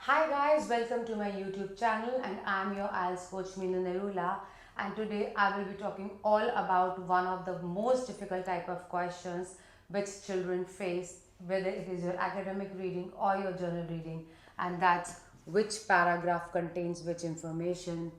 Hi guys, welcome to my YouTube channel and I'm your IELTS coach Meena Nerula, and today I will be talking all about one of the most difficult type of questions which children face, whether it is your academic reading or your journal reading, and that's which paragraph contains which information.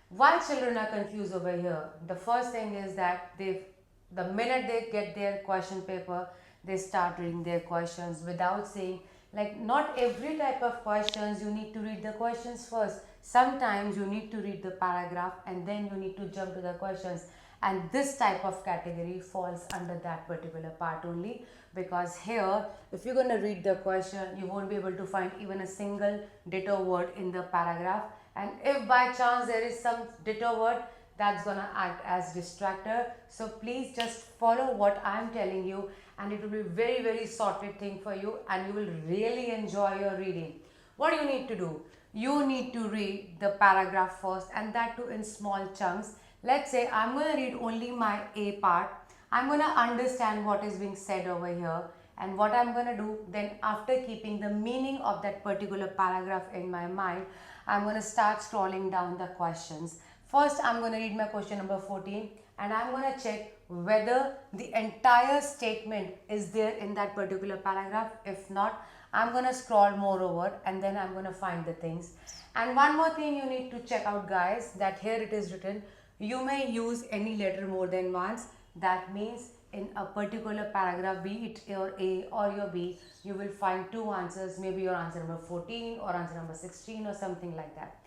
Why children are confused over here? The first thing is that the minute they get their question paper, they start reading their questions without saying, like, not every type of questions you need to read the questions first. Sometimes you need to read the paragraph and then you need to jump to the questions, and this type of category falls under that particular part only, because here if you're going to read the question you won't be able to find even a single ditto word in the paragraph, and if by chance there is some ditto word, that's gonna act as distractor. So please just follow what I'm telling you, and it will be very sorted thing for you, and you will really enjoy your reading. What do you need to do? You need to read the paragraph first, and that too in small chunks. Let's say I'm going to read only my A part. I'm going to understand what is being said over here, and what I'm going to do then, after keeping the meaning of that particular paragraph in my mind, I'm going to start scrolling down the questions. First I'm going to read my question number 14, and I'm going to check whether the entire statement is there in that particular paragraph. If not, I'm going to scroll more over and then I'm going to find the things. And one more thing you need to check out guys, that here it is written, you may use any letter more than once. That means in a particular paragraph, be it your A or your B, you will find two answers, maybe your answer number 14 or answer number 16 or something like that.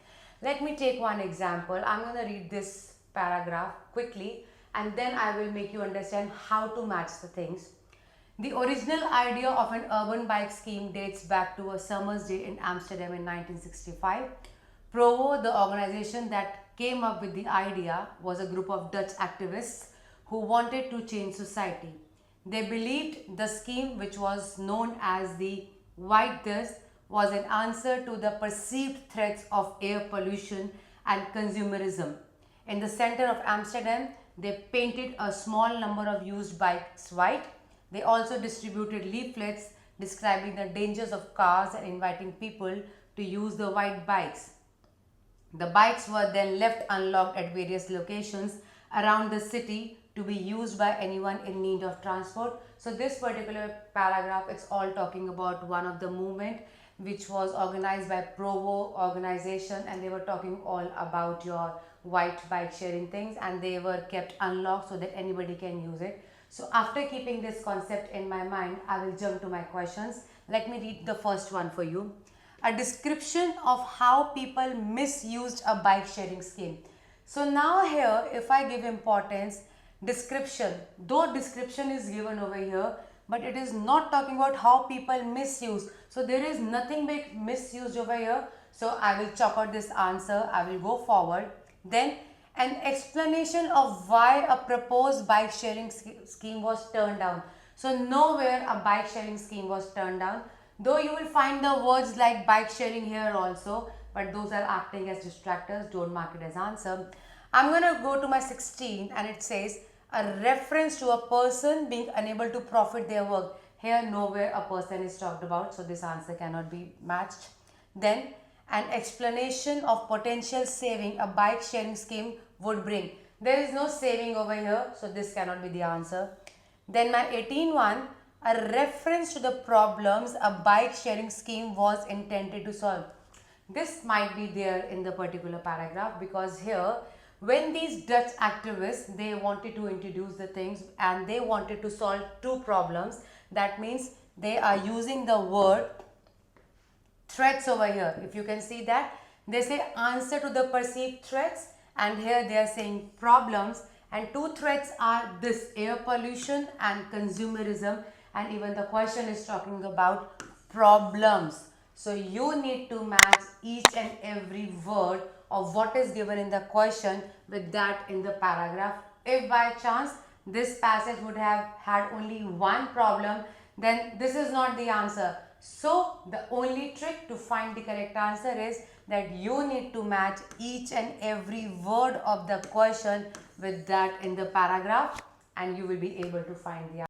Let me take one example. I'm going to read this paragraph quickly and then I will make you understand how to match the things. The original idea of an urban bike scheme dates back to a summer's day in Amsterdam in 1965. Provo, the organization that came up with the idea, was a group of Dutch activists who wanted to change society. They believed the scheme, which was known as the White Dust, was an answer to the perceived threats of air pollution and consumerism. In the center of Amsterdam, they painted a small number of used bikes white. They also distributed leaflets describing the dangers of cars and inviting people to use the white bikes. The bikes were then left unlocked at various locations around the city to be used by anyone in need of transport. So this particular paragraph, it's all talking about one of the movement which was organized by Provo organization, and they were talking all about your white bike sharing things, and they were kept unlocked so that anybody can use it. So after keeping this concept in my mind, I will jump to my questions. Let me read the first one for you. A description of how people misused a bike sharing scheme. So now here, if I give importance, description, though description is given over here, but it is not talking about how people misuse. So there is nothing big misused over here. So I will chalk out this answer. I will go forward. Then an explanation of why a proposed bike sharing scheme was turned down. So nowhere a bike sharing scheme was turned down, though you will find the words like bike sharing here also, but those are acting as distractors. Don't mark it as answer. I'm going to go to my 16, and it says a reference to a person being unable to profit their work. Here nowhere a person is talked about, so this answer cannot be matched. Then an explanation of potential saving a bike sharing scheme would bring. There is no saving over here, so this cannot be the answer. Then my 18 one, a reference to the problems a bike sharing scheme was intended to solve. This might be there in the particular paragraph, because here when these Dutch activists, they wanted to introduce the things and they wanted to solve two problems. That means they are using the word threats over here. If you can see that, they say answer to the perceived threats, and here they are saying problems, and two threats are this air pollution and consumerism, and even the question is talking about problems. So you need to match each and every word of what is given in the question with that in the paragraph. If by chance this passage would have had only one problem, then this is not the answer. So the only trick to find the correct answer is that you need to match each and every word of the question with that in the paragraph, and you will be able to find the answer.